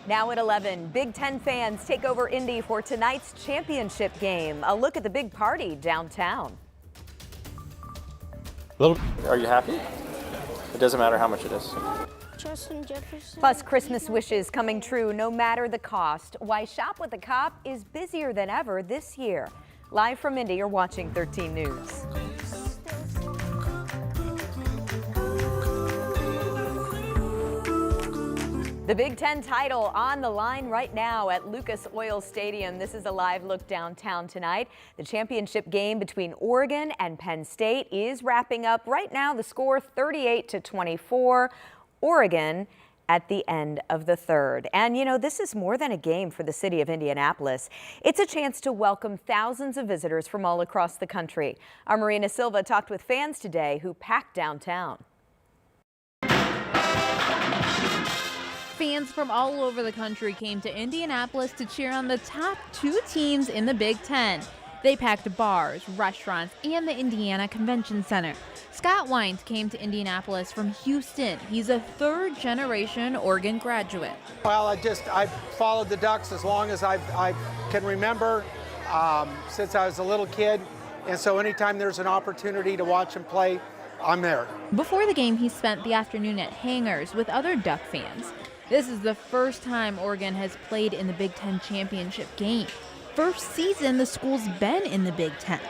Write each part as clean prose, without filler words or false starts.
Now at 11, Big Ten fans take over Indy for tonight's championship game. A look at the big party downtown. Are you happy? It doesn't matter how much it is. Justin Jefferson. Plus, Christmas wishes coming true no matter the cost. Why Shop with a Cop is busier than ever this year. Live from Indy, you're watching 13 News. The Big Ten title on the line right now at Lucas Oil Stadium. This is a live look downtown tonight. The championship game between Oregon and Penn State is wrapping up right now. The score 38-24. Oregon at the end of the third. And you know, this is more than a game for the city of Indianapolis. It's a chance to welcome thousands of visitors from all across the country. Our Marina Silva talked with fans today who packed downtown. Fans from all over the country came to Indianapolis to cheer on the top two teams in the Big Ten. They packed bars, restaurants, and the Indiana Convention Center. Scott Wines came to Indianapolis from Houston. He's a third-generation Oregon graduate. Well, I followed the Ducks as long as I can remember, since I was a little kid. And so anytime there's an opportunity to watch them play, I'm there. Before the game, he spent the afternoon at Hangars with other Duck fans. This is the first time Oregon has played in the Big Ten championship game. First season the school's been in the Big Ten.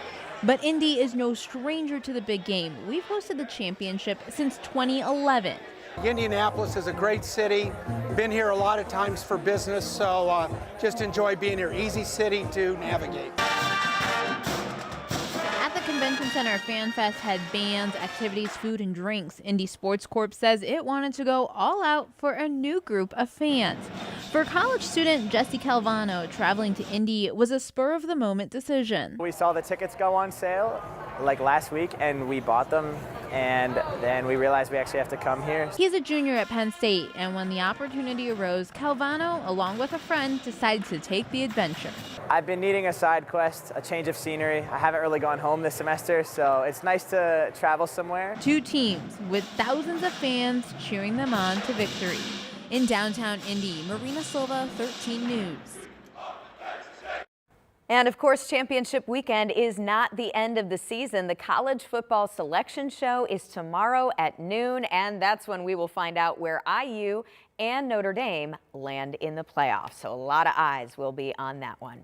But Indy is no stranger to the big game. We've hosted the championship since 2011. Indianapolis is a great city. Been here a lot of times for business, so just enjoy being here. Easy city to navigate. At the Convention Center, FanFest had bands, activities, food, and drinks. Indy Sports Corp says it wanted to go all out for a new group of fans. For college student Jesse Calvano, traveling to Indy was a spur-of-the-moment decision. We saw the tickets go on sale like last week, and we bought them, and then we realized we actually have to come here. He's a junior at Penn State, and when the opportunity arose, Calvano, along with a friend, decided to take the adventure. I've been needing a side quest, a change of scenery. I haven't really gone home this semester, so it's nice to travel somewhere. Two teams with thousands of fans cheering them on to victory. In downtown Indy, Marina Silva, 13 News. And of course, championship weekend is not the end of the season. The college football selection show is tomorrow at noon, and that's when we will find out where IU and Notre Dame land in the playoffs. So a lot of eyes will be on that one.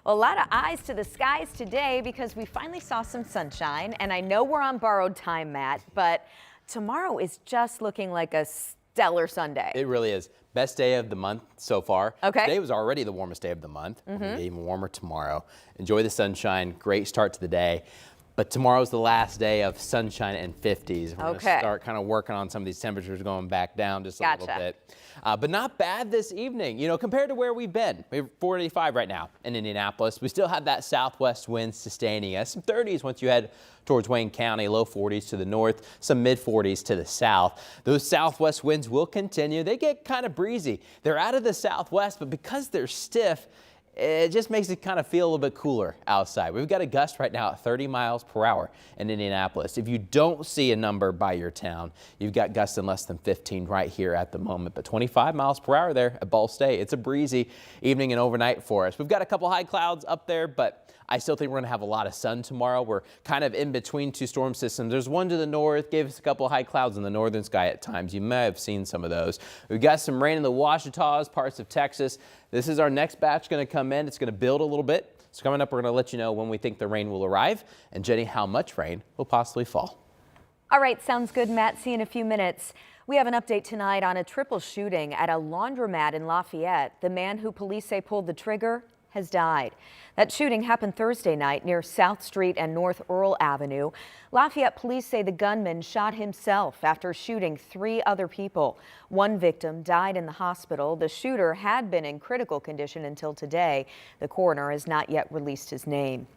Well, a lot of eyes to the skies today because we finally saw some sunshine, and I know we're on borrowed time, Matt, but tomorrow is just looking like a stellar Sunday. It really is. Best day of the month so far. Okay. Today was already the warmest day of the month. It'll be even warmer tomorrow. Enjoy the sunshine. Great start to the day. But tomorrow's the last day of sunshine and 50s. We're going to start kind of working on some of these temperatures going back down just a little bit. But not bad this evening, you know, compared to where we've been. We're 45 right now in Indianapolis. We still have that southwest wind sustaining us. Some 30s once you head towards Wayne County, low 40s to the north, some mid 40s to the south. Those southwest winds will continue. They get kind of breezy. They're out of the southwest, but because they're stiff, it just makes it kind of feel a little bit cooler outside. We've got a gust right now at 30 miles per hour in Indianapolis. If you don't see a number by your town, you've got gusts in less than 15 right here at the moment. But 25 miles per hour there at Ball State. It's a breezy evening and overnight for us. We've got a couple high clouds up there, but I still think we're going to have a lot of sun tomorrow. We're kind of in between two storm systems. There's one to the north, gave us a couple of high clouds in the northern sky at times. You may have seen some of those. We've got some rain in the Ouachitas, parts of Texas. This is our next batch going to come in. It's going to build a little bit. So coming up, we're going to let you know when we think the rain will arrive. And Jenny, how much rain will possibly fall. All right, sounds good, Matt. See you in a few minutes. We have an update tonight on a triple shooting at a laundromat in Lafayette. The man who police say pulled the trigger has died. That shooting happened Thursday night near South Street and North Earl Avenue. Lafayette police say the gunman shot himself after shooting 3 other people. One victim died in the hospital. The shooter had been in critical condition until today. The coroner has not yet released his name.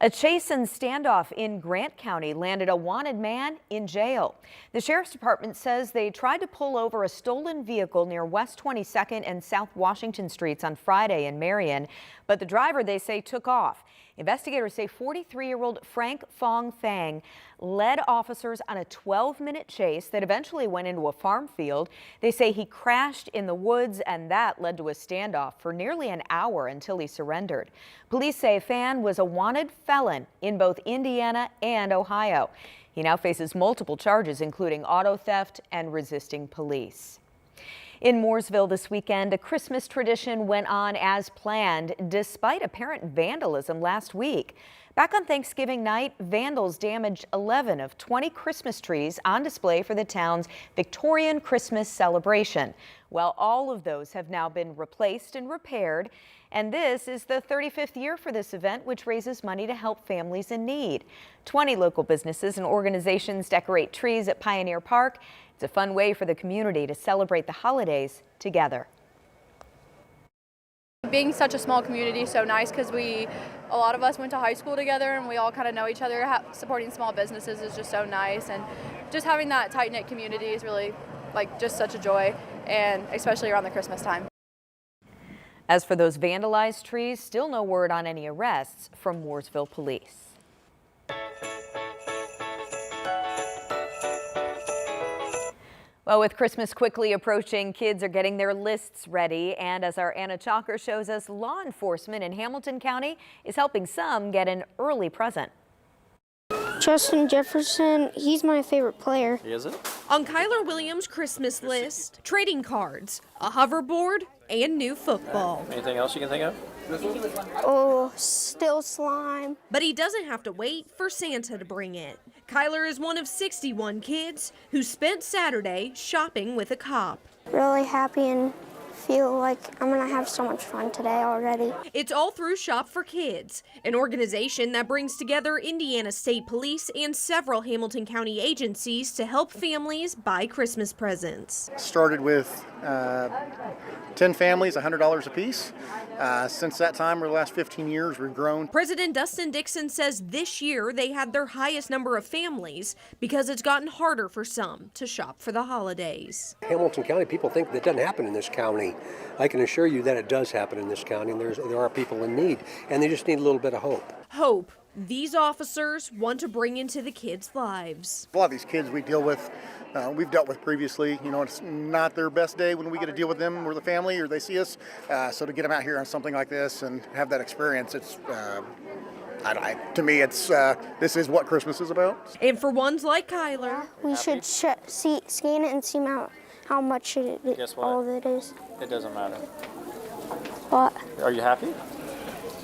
A chase and standoff in Grant County landed a wanted man in jail. The sheriff's department says they tried to pull over a stolen vehicle near West 22nd and South Washington Streets on Friday in Marion, but the driver, they say, took off. Investigators say 43-year-old Frank Fong Fang led officers on a 12-minute chase that eventually went into a farm field. They say he crashed in the woods, and that led to a standoff for nearly an hour until he surrendered. Police say Fang was a wanted felon in both Indiana and Ohio. He now faces multiple charges, including auto theft and resisting police. In Mooresville this weekend, a Christmas tradition went on as planned despite apparent vandalism last week. Back on Thanksgiving night, vandals damaged 11 of 20 Christmas trees on display for the town's Victorian Christmas celebration. Well, all of those have now been replaced and repaired. And this is the 35th year for this event, which raises money to help families in need. 20 local businesses and organizations decorate trees at Pioneer Park. It's a fun way for the community to celebrate the holidays together. Being such a small community is so nice because a lot of us went to high school together and we all kind of know each other. Supporting small businesses is just so nice, and just having that tight-knit community is really just such a joy, and especially around the Christmas time. As for those vandalized trees, still no word on any arrests from Mooresville police. Well, with Christmas quickly approaching, kids are getting their lists ready. And as our Anna Chalker shows us, law enforcement in Hamilton County is helping some get an early present. Justin Jefferson, he's my favorite player. Is it? On Kyler Williams' Christmas list, trading cards, a hoverboard, and new football. Anything else you can think of? Oh, still slime. But he doesn't have to wait for Santa to bring it. Kyler is one of 61 kids who spent Saturday shopping with a cop. Really happy and feel like I'm gonna have so much fun today already. It's all through Shop for Kids, an organization that brings together Indiana State Police and several Hamilton County agencies to help families buy Christmas presents. Started with 10 families, $100 apiece. Since that time, over the last 15 years, we've grown. President Dustin Dixon says this year they had their highest number of families because it's gotten harder for some to shop for the holidays. Hamilton County, people think that doesn't happen in this county. I can assure you that it does happen in this county, and there are people in need, and they just need a little bit of hope. Hope these officers want to bring into the kids' lives. A lot of these kids we deal with, we've dealt with previously. You know, it's not their best day when we get to deal with them or the family or they see us. So to get them out here on something like this and have that experience, it's to me, it's this is what Christmas is about. And for ones like Kyler, We should scan it and see how much Guess what? all of it is. It doesn't matter. What? Are you happy?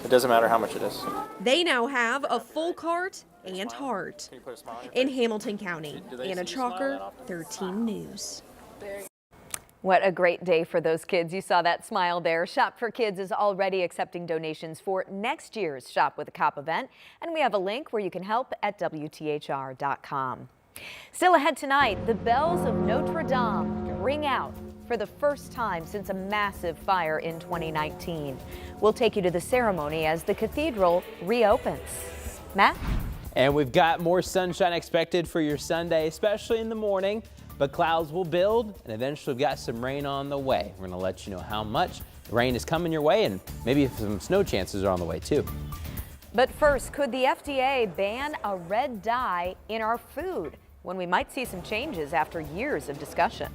It doesn't matter how much it is. they now have a full cart and heart. Can you put a smile on your In face? Hamilton County, Do they Anna see you smile that Chalker, often? 13 News. What a great day for those kids. You saw that smile there. Shop for Kids is already accepting donations for next year's Shop with a Cop event. And we have a link where you can help at WTHR.com. Still ahead tonight, the bells of Notre Dame ring out for the first time since a massive fire in 2019. We'll take you to the ceremony as the cathedral reopens. Matt? And we've got more sunshine expected for your Sunday, especially in the morning. But clouds will build, and eventually we've got some rain on the way. We're going to let you know how much rain is coming your way, and maybe some snow chances are on the way too. But first, could the FDA ban a red dye in our food when we might see some changes after years of discussion?